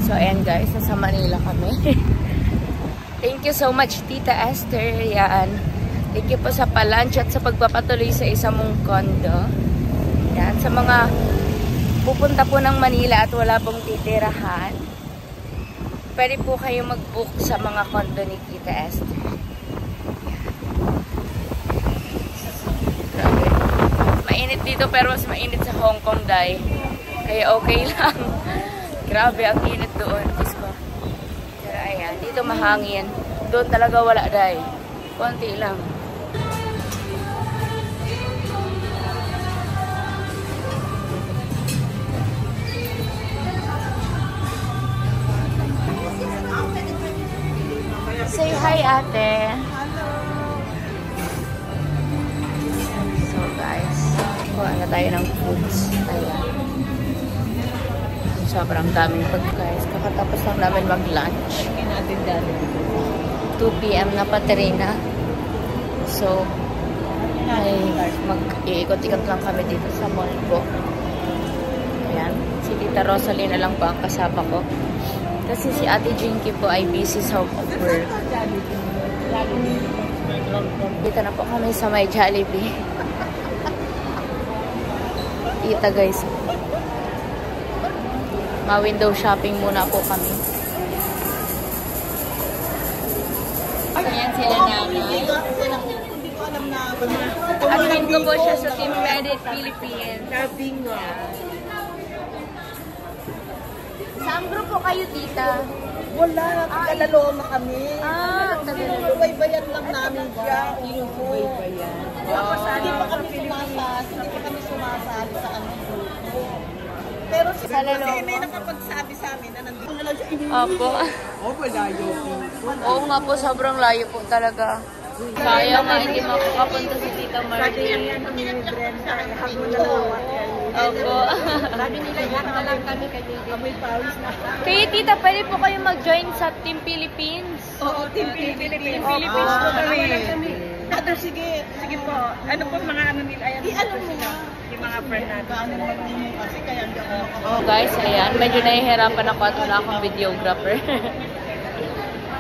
So, ayan guys, nasa Manila kami. Thank you so much, Tita Esther. Yan. Thank you po sa palunch at sa pagpapatuloy sa isang mong condo. Yan. Sa mga pupunta po ng Manila at wala pong titirahan, pwede po kayo mag-book sa mga condo ni Tita Esther. Grabe. Mainit dito pero mas mainit sa Hong Kong, day. Kaya okay lang. Grabe, ang init doon. Diyos ko. Pero ayan, dito mahangin. Doon talaga wala, day. Konti lang. Say hi, ate. Hello. So guys, kuha na tayo ng foods. Ayan. Sobrang daming pagkain. Kakatapos lang namin mag-lunch. 2 PM na paterina. So, ay mag-iikot-ikot lang kami dito sa mall ko. Ayan. Si Tita Rosalie na lang po ang kasama ko. Kasi si Ate Jinky po ay busy sa work. Dito na po kami sa may Jollibee. Kita guys. Ma-window shopping muna po kami. Ayan sila nanay. Admin ko po siya sa Team Reddit Philippines. Saan grupo kayo, tita? Wala, tagaloma kami. Tagaloma. Subaybayan lang namin siya. Subaybayan. Hindi pa kami sumasali sa aming grupo. Pero si may nakapagsabi sa amin na nandito na lang siya. Opo. Layo. Oo nga po, sobrang layo po talaga. Sayang nga hindi makakapunta si Tita Marlene. Opo. Sabi nila, yan na lang kami kami pawis na. Kaya tita, pwede po kayo mag-join sa Team Philippines? Oo, Team Philippines. Philippines po kami. Sige po. Ano po mga ano nila? Ano nila? Yung mga friend natin. Kasi kaya hindi ako. Guys, ayan. Medyo nahihirapan ako at wala akong videographer.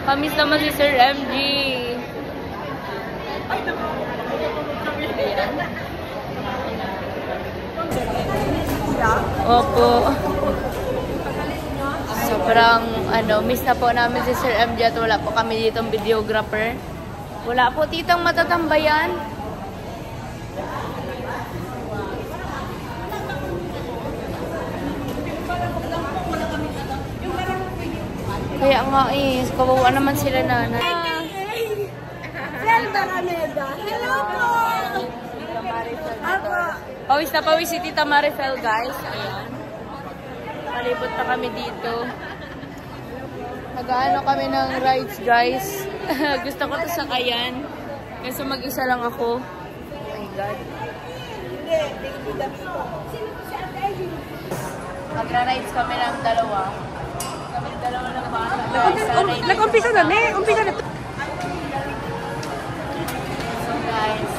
Kamis naman si Sir MG. Ayan. Opo. Sobrang miss na po namin si Sir MJ at wala po kami ditong videographer. Wala po titang matatambayan. Kaya nga kawawa naman sila nanay. Hello po! Pawis na pawis si Tita Maricel, guys. Ayan. Palibot na kami dito. Nag-ano kami ng rides, guys. Gusto ko to sakayan. Kasi mag-isa lang ako. Oh my God. Magra-rides kami ng dalawa. Kami dalawa lang ba? Nag-umpisa na, umpisa na. So, guys.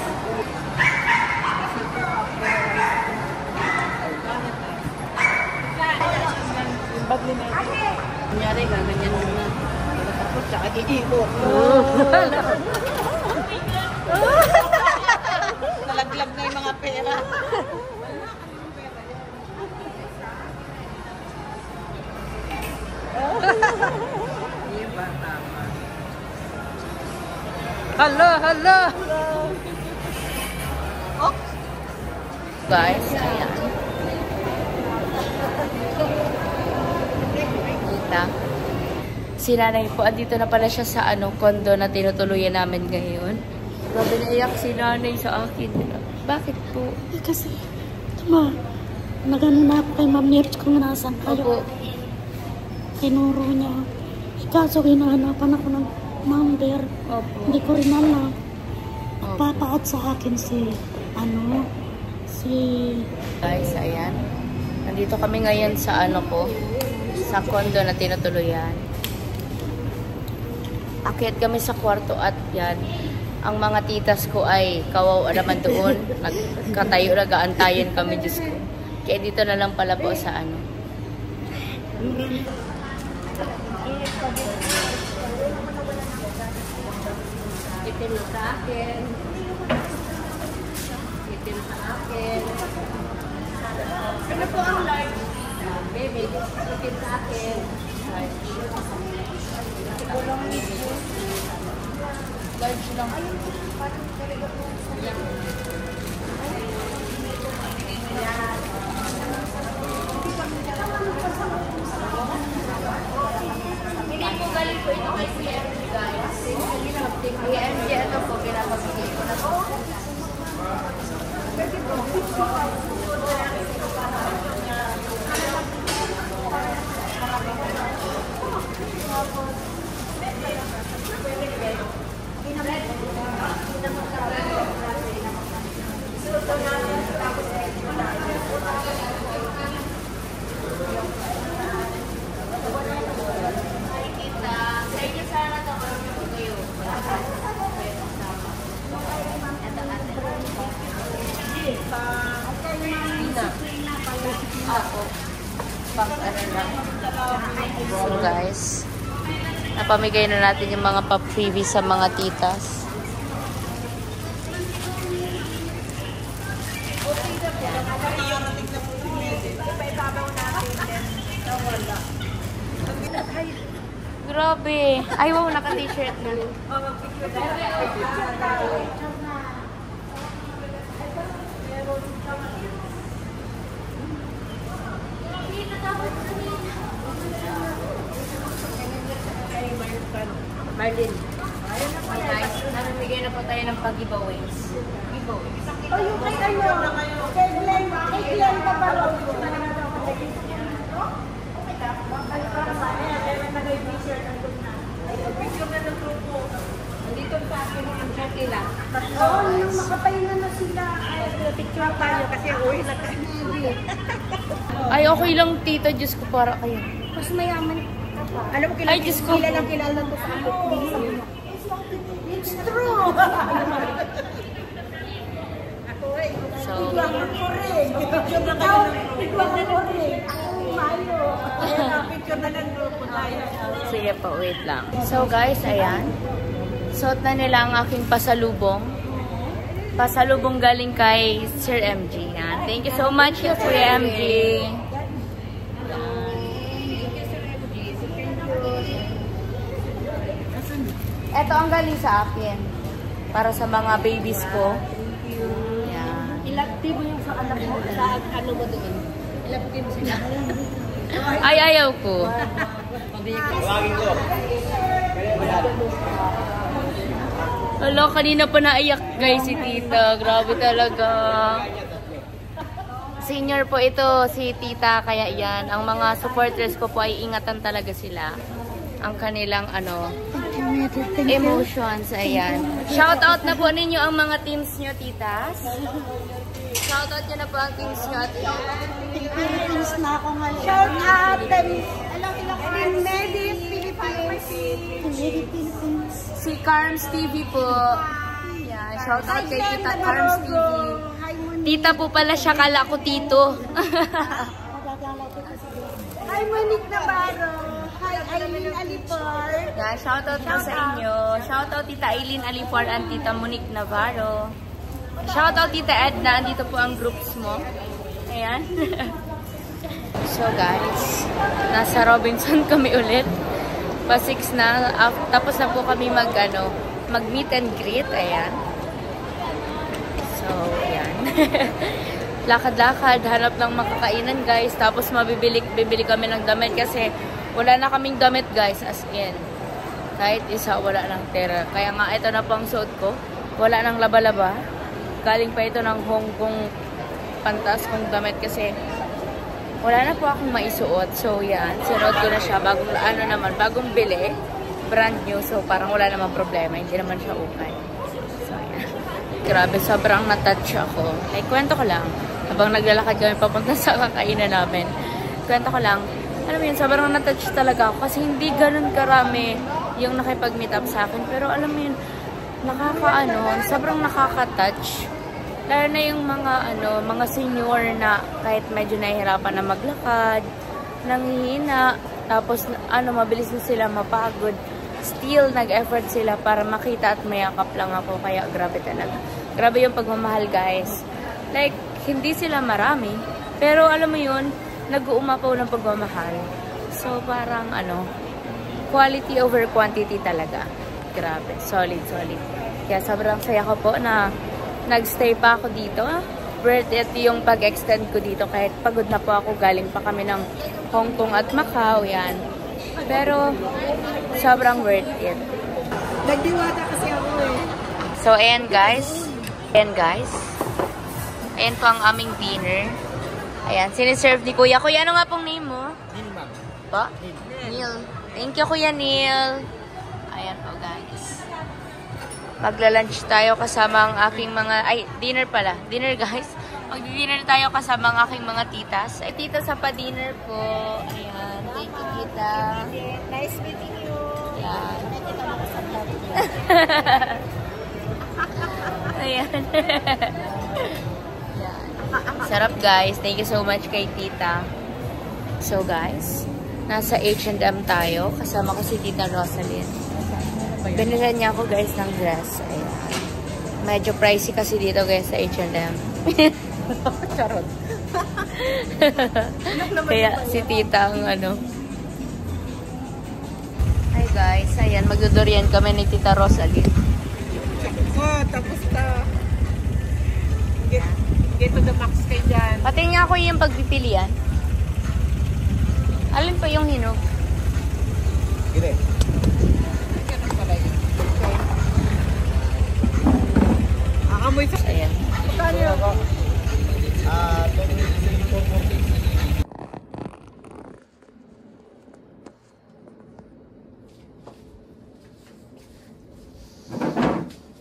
Kunyari, gaganyan mo na. Tapos tsaka iikot. Nalaglag na yung mga pera. Hala! Guys, ayan. Si nanay po, andito na pala siya sa condo na tinutuluyan namin ngayon. Grabe, naiyak si nanay sa akin. Bakit po? Kasi, tama, nagano na ako kay Ma'am Mirch kung nasan kayo. Opo. Tinuro niya. Kaso hinahanapan ako ng number. Opo. Hindi ko rin alam. Opo. Papaat sa akin si Guys, ayan. Nandito kami ngayon sa sa condo na tinutuluyan. Akyat kami sa kwarto at yan. Ang mga titas ko ay kawawa naman doon. Nagkatayo, nag-aantayan kami, Diyos ko. Kaya dito na lang pala po sa akin. Itim sa akin. Ano po ang large? Baby, itim sa akin. Large. Sigulong nito. Large lang. Hindi po galing po ito kay CMG guys. CMG, ito po, pinapabigay ko na po. So guys, napamigay na natin yung mga pa-freebies sa mga titas. Grabe. Ay, wow, naka-t-shirt na. Marlin. Guys, namimigay na po tayo ng pag-giveaways. Giveaways. O yung kay ano, kay Glenn pa ba raw? Dito sa akin ang chat nila. Oo, yung makapahinga na sila. Picture tayo kasi uwi na kami. Ay, okay lang tita. Diyos ko, para kayo. Mas mayaman. Alam mo, Ay, Diyos ko. kilala to sa akin. It's true! Ako eh. So, Ikaw ang korek. Picture na kayo. Ikaw ang korek. Ako mayo. Picture na ng grupo tayo. sige po, wait lang. So guys, ayan. Suot na nila ang aking pasalubong. Pasalubong galing kay Sir MG. Yan. Thank you so much, Kuya MG. Ito ang galing sa akin. Para sa mga babies ko. Yan. Ilaktibo yung sa anak mo. Sa ano mo doon. Ilaktibo sila. Ay, ayaw ko. Tawagin ko. Hello, kanina pa naiyak guys si tita. Grabe talaga. Senior po ito si tita. Kaya yan. Ang mga supporters ko po ay ingatan talaga sila. Ang kanilang emotions. Ayan. Shoutout na po ninyo ang mga teams nyo, titas. Shoutout nyo na po ang teams nyo at Philippines na ako ngayon. Shout out! Team Medi Philippines. si Carms TV po. Yan. Shoutout kay Tita Carms TV. Tita po pala siya, kala ko tito. Hi, Monique Navarro. Hi, Aileen Alipar. Yan. Shoutout po sa inyo. Shoutout Tita Aileen Alipar and Tita Monique Navarro. Shoutout Tita Edna. Andito po ang groups mo. Ayan. So guys, nasa Robinson kami ulit. Pa 6 na. Tapos na po kami mag meet and greet. Ayan. So, ayan. Lakad-lakad, hanap ng makakainan guys. Tapos bibili kami ng damit kasi wala na kaming damit guys, as in. Kahit isa, wala ng tera. Kaya nga, ito na po ang suot ko. Wala nang laba-laba. Galing pa ito ng Hong Kong pantas kong damit kasi wala na po akong maisuot. So, yan. Sinuot ko na siya. Bagong bili. Brand new. So, parang wala namang problema. Hindi naman siya ukay. So, yan. Grabe, sobrang na-touch ako. Ay, kwento ko lang. Habang naglalakad kami papunta sa kakainan namin. Kwento ko lang. Alam mo yun, sobrang na-touch talaga ako. Kasi hindi ganun karami yung nakipag-meet up sa akin. Pero alam mo yun, sobrang nakaka-touch. Lalo na yung mga senior na kahit medyo nahihirapan na maglakad, nanghihina, tapos mabilis na sila mapagod. still nag-effort sila para makita at mayakap lang ako. Kaya grabe talaga. Grabe yung pagmamahal, guys. Like, hindi sila marami. Pero alam mo yun, nag-uumapaw ng pagmamahal. So, parang quality over quantity talaga. Grabe. Solid, solid. Kaya sobrang saya ko po na nagstay pa ako dito. Worth it yung pag-extend ko dito. Kahit pagod na po ako, galing pa kami ng Hong Kong at Macau. Yan. Pero, sobrang worth it. Nagdiwata kasi ako eh. So, ayan guys. Ayan guys. Ayan po ang aming dinner. Ayan, siniserve ni Kuya. Kuya, ano nga pong name mo? Neil, ma'am. Po? Neil. Thank you, Kuya Neil. Ayan po, guys. Magla-lunch tayo kasama ang aking mga... Ay, dinner pala. Dinner, guys. Magdi-dinner tayo kasama ang aking mga titas. Ay, tita sa pa-dinner po. Ayan. Thank you, tita. Nice meeting you. Ayan. Ayan. Sarap, guys. Thank you so much kay tita. So, guys, nasa H&M tayo. Kasama ko si Tita Rosalyn. Binilan niya ako, guys, ng dress. Ayan. Medyo pricey kasi dito, guys, sa H&M. Charot. Kaya si tita ang Hi, guys. Ayan, magdudurian kami ni Tita Rosalyn. Oh, tapos na. Get to the max kay dyan. Pati nga ako yung pagpipilian. Alin pa yung hinog? Gire. Ganun pala yun. Aamoy sa... Ayan. Kanya.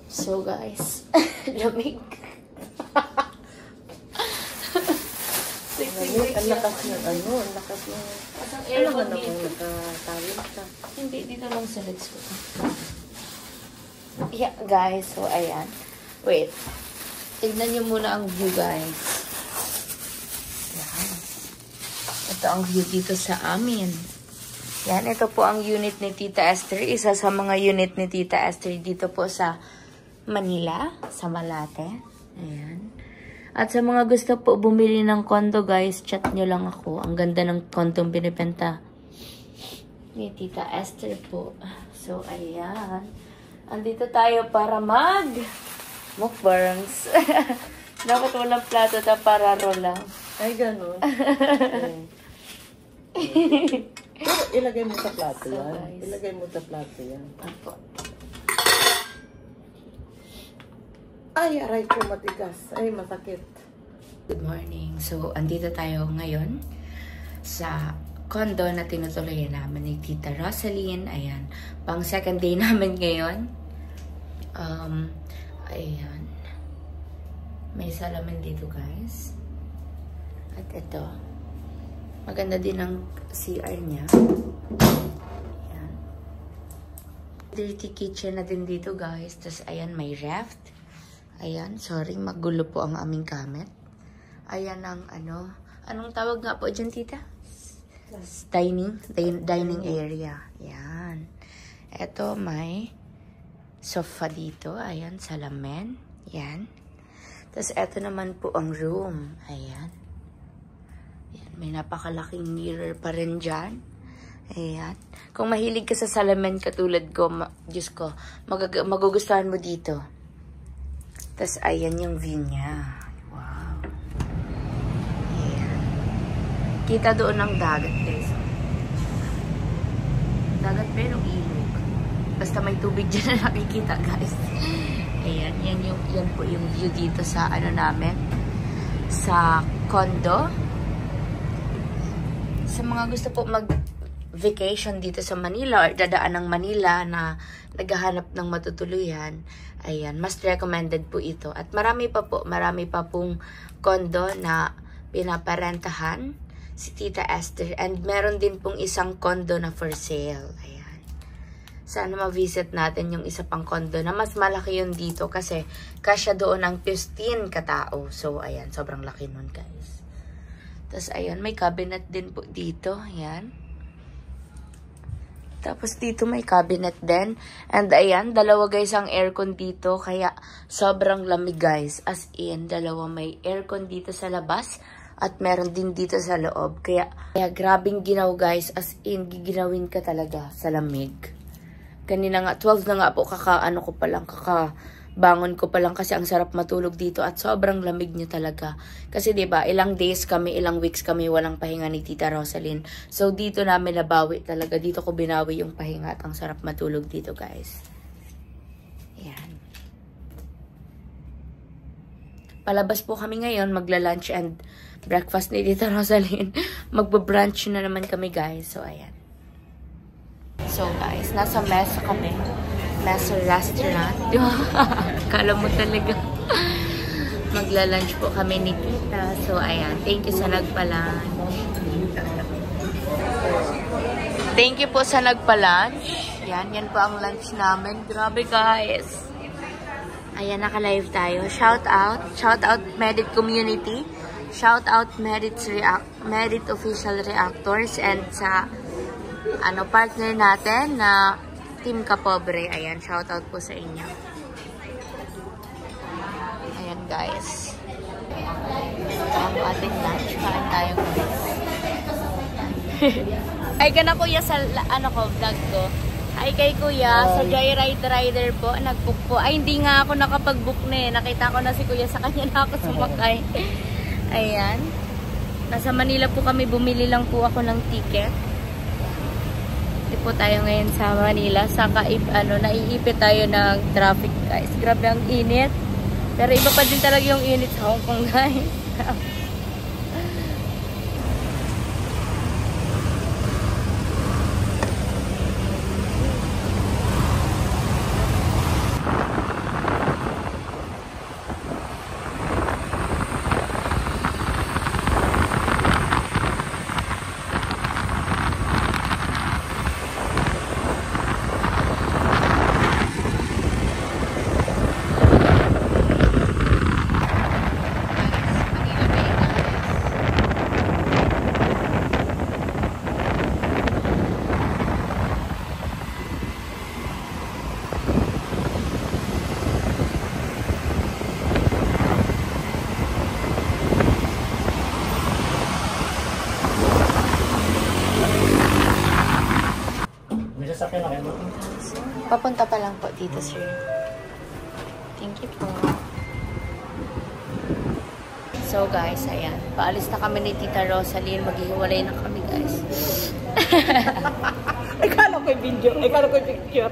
So, guys, lamig. Ang lakas ng ang lakas ng... Aircon dito. Nakatawid ka. Hindi, dito lang sa legs ko. Yeah, guys. So, ayan. Wait. Tignan nyo muna ang view, guys. Yan. Ito ang view dito sa amin. Yan, ito po ang unit ni Tita Esther. Isa sa mga unit ni Tita Esther dito po sa Manila, sa Malate. Ayan. At sa mga gusto po bumili ng condo, guys, chat nyo lang ako. Ang ganda ng condong binibenta ni Tita Esther po. So, ayan. Andito tayo para mukbangs. Dapat walang plato na para lang. Ay, ganun. Pero ilagay mo sa plato So, yan. guys. Ilagay mo sa plato yan. Apo. Ay, aray ko matigas. Ay, masakit. Good morning. So, andito tayo ngayon sa condo na tinutuloy namin ni Tita Rosalyn. Ayan. Pang second day namin ngayon. Ayan. May salamin dito, guys. At ito. Maganda din ang CR niya. Ayan. Dirty kitchen na din dito, guys. Tapos, ayan, may ref. Ayan, sorry, magulo po ang aming gamit. Ayan ang anong tawag nga po dyan, tita? Dining area. Ayan. Ito, may sofa dito. Ayan, salamin. Ayan. Tapos, ito naman po ang room. Ayan. Ayan, may napakalaking mirror pa rin dyan. Ayan. Kung mahilig ka sa salamin katulad ko, Diyos ko, magugustuhan mo dito. Tapos, ayan yung view niya. Wow. Ayan. Kita doon ang dagat, guys. Dagat pero ilog. Basta may tubig dyan na nakikita, guys. Ayan. Yan po yung view dito sa namin. Sa condo. Sa mga gusto po mag-vacation dito sa Manila or dadaan ng Manila na naghahanap ng matutuluyan, ayan, mas recommended po ito. At marami pa pong condo na pinaparentahan si Tita Esther. And meron din pong isang condo na for sale. Ayan. Sana ma-visit natin yung isa pang condo na mas malaki yun dito kasi kasya doon ang 15 katao. So, ayan, sobrang laki nun, guys. Tapos, ayan, may cabinet din po dito. Ayan. Tapos dito may cabinet din. And ayan, dalawa guys ang aircon dito. Kaya sobrang lamig guys. As in, dalawa may aircon dito sa labas. At meron din dito sa loob. Kaya grabing ginaw guys. As in, giginawin ka talaga sa lamig. Kanina nga, 12 na nga po, kakabangon ko pa lang kasi ang sarap matulog dito at sobrang lamig niya talaga. Kasi 'di ba, ilang days kami, ilang weeks kami walang pahinga ni Tita Rosaline. So dito namin nabawi talaga. Dito ko binawi yung pahinga at ang sarap matulog dito, guys. Ayan. Palabas po kami ngayon, magla-lunch and breakfast ni Tita Rosaline. Magba-brunch na naman kami, guys. So ayan. So guys, nasa mesa kami. Mesa restaurant. Kala mo talaga. Magla-lunch po kami ni Tita. So ayan, thank you sa nagpa-lunch. Thank you po sa nagpa-lunch. Yan po ang lunch namin. Grabe guys. Ayan, naka-live tayo. Shout out Medit community. Shout out Medit official reactors and sa partner natin na Team Kapobre. Ayan, shoutout po sa inyo. Ayan, guys. Ang ating lunch. Kain tayo, guys. Ay, ka na kuya sa, vlog ko. Ay, kay kuya, sa Joyride Rider po, nag-book po. Ay, hindi nga ako nakapag-book na eh. Nakita ko na si kuya, sa kanya na ako sumakay. Ayan. Nasa Manila po kami, bumili lang po ako ng ticket. Po tayo ngayon sa Manila. Saka naiipit tayo ng traffic, guys. Grabe ang init. Pero iba pa din talaga yung init sa Hong Kong, guys. Papunta pa lang po dito, sir. Thank you po. So, guys, ayan. Paalis na kami ni Tita Rosaline. Maghihiwalay na kami, guys. Ay, kala ko yung video. Ay, kala ko yung picture.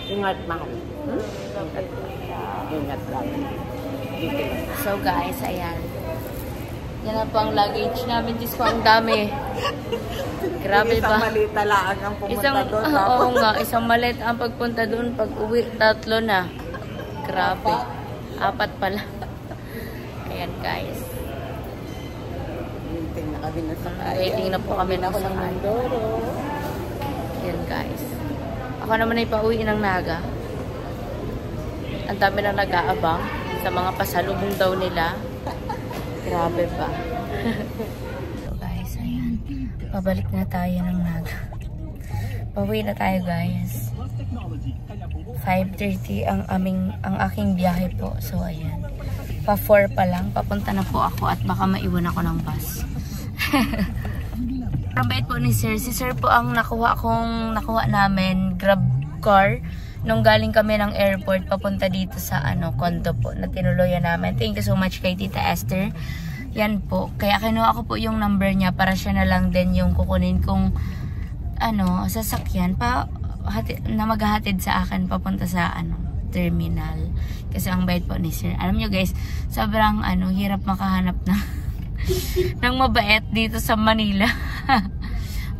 Ingat, mahal. Ingat lang. So, guys, ayan. Yan na po ang luggage namin. Diyos ko, ang dami. Grabe ba? Isang malita lang ang pumunta doon. Oo nga, isang malita ang pagpunta doon. Pag uwi, 3 na. Grabe. 4 pala. Ayan, guys. Waiting na po kami na sa Mindoro. Ayan, guys. Ako naman ay pauwi ng Naga. Ang dami na nag-aabang sa mga pasalubong daw nila. Grabe pa. So guys, ayan. Pabalik na tayo ng Naga. Pauwi na tayo, guys. 5:30 ang aking biyahe po. So ayan. Pa 4 pa lang. Papunta na po ako at baka maiwan ako ng bus. Ang bait po ni Sir. Si Sir po ang nakuha namin Grab car nung galing kami ng airport papunta dito sa condo po na tinuloyan namin. Thank you so much kay Tita Esther. Yan po. Kaya kinuha ko po yung number niya para siya na lang din yung kukunin kong sasakyan na maghahatid sa akin papunta sa terminal. Kasi ang bait po ni Sir. Alam nyo guys, sobrang hirap makahanap na ng mabait dito sa Manila.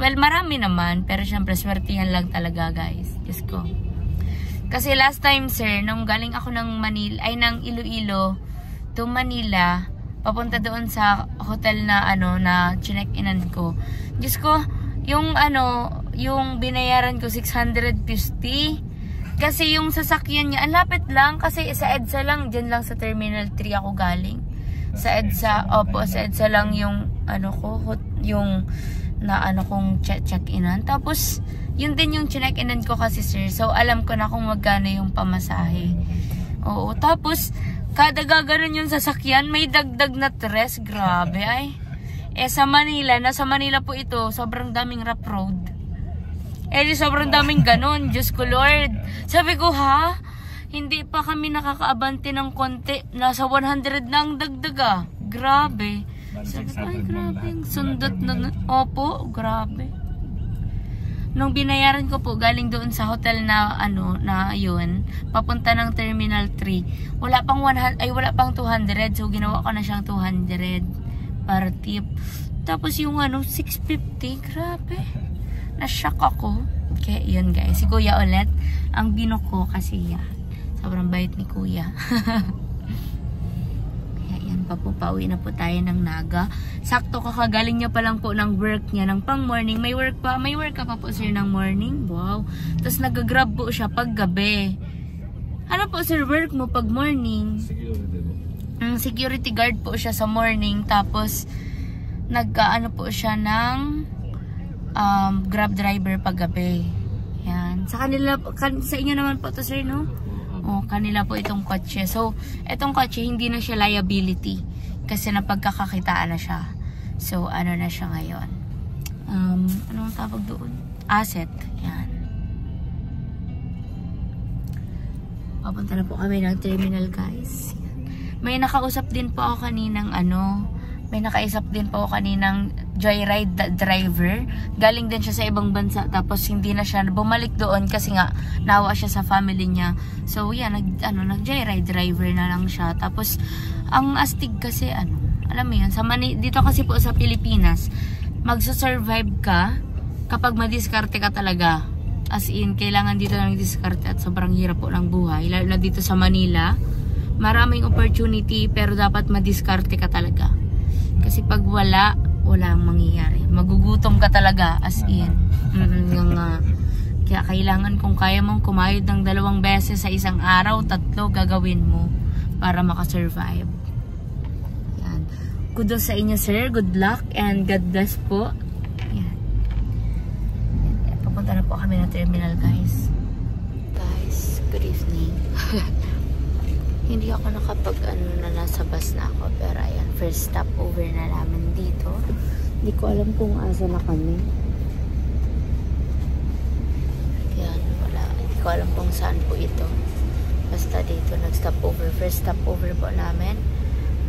Well, marami naman, pero syempre swertihan lang talaga, guys. Diyos ko. Kasi last time, sir, nung galing ako ng ng Iloilo to Manila, papunta doon sa hotel na na chinek-inan ko. Diyos ko, yung binayaran ko 650. Kasi yung sasakyan niya, ang lapit lang kasi sa EDSA lang, dyan lang sa Terminal 3 ako galing. Sa EDSA, sa EDSA lang yung kong check-inan. Tapos Yun din yung chinek-inan ko kasi sir. So alam ko na kung magkano yung pamasahe. Oo, tapos kada gaganon yung sasakyan, may dagdag na tres. Grabe ay. Sa Manila, nasa Manila po ito, sobrang daming rough road. Di sobrang daming ganon. Diyos ko Lord. Sabi ko ha, hindi pa kami nakakaabante ng konti. Nasa 100 na ang dagdag Grabe. Sabi ko, ay grabe. Sundot na. Opo, grabe. Nung binayaran ko po, galing doon sa hotel na, na yun, papunta ng Terminal 3, wala pang 200, so ginawa ko na siyang 200 para tip. Tapos yung 650, grabe. Na-shock ako. Kaya yun guys, si Kuya ulit, ang binuko kasi yan. Sobrang bait ni Kuya. Kaya yan pa po, pauwi na po tayo ng Naga. Sakto kakagaling niya pa lang po ng work niya, ng pang morning. May work ka pa po sir ng morning. Wow. Tapos nag-grab po siya pag gabi. Ano po sir work mo pag morning? Security guard po siya sa morning. Tapos nag-ano po siya ng grab driver pag gabi. Yan. Sa inyo naman po to sir, no? Kanila po itong kotse. So, itong kotse hindi na siya liability kasi napagkakakitaan na siya. So, ano na siya ngayon? Anong tawag doon? Asset. Yan. Papunta na po kami ng terminal, guys. Yan. May nakausap din po ako kaninang joyride driver. Galing din siya sa ibang bansa. Tapos hindi na siya bumalik doon kasi nga nawa siya sa family niya. So yan, nag-joyride driver na lang siya. Tapos ang astig kasi alam mo yun, dito kasi po sa Pilipinas, magsusurvive ka kapag madiskarte ka talaga. As in, kailangan dito ng diskarte at sobrang hirap po ng buhay. Lalo na dito sa Manila, maraming opportunity pero dapat madiskarte ka talaga. Kasi pag walang mangyayari. Magugutom ka talaga, as in. Kaya kailangan kung kaya mong kumayod ng 2 beses sa isang araw, 3 gagawin mo para makasurvive. Yan. Kudos sa inyo sir, good luck and God bless po. Yan. Papunta na po kami ng terminal guys. Guys, good evening. Hindi ako nakapag na nasa bus na ako, pero ayan, first stop over na namin dito. Hindi ko alam kung asa na kami. Yan, wala. Hindi ko alam kung saan po ito. Basta dito, nag-stop over. First stop over po namin.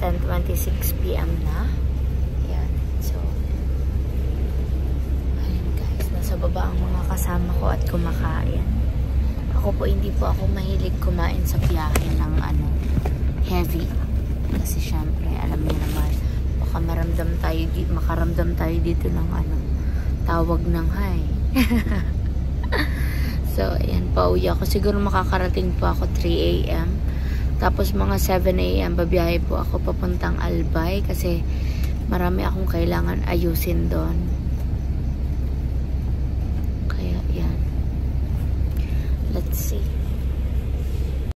10:26 PM na. Yan. So, ayun guys. Nasa baba ang mga kasama ko at kumakain. Ako po, hindi po ako mahilig kumain sa biyahe ng heavy. Kasi syempre, alam niyo naman, baka makaramdam tayo dito ng tawag ng high. So, ayan, pauwi ako. Siguro makakarating po ako 3 AM. Tapos mga 7 AM, babiyahe po ako papuntang Albay kasi marami akong kailangan ayusin doon. Kaya, yan. Let's see.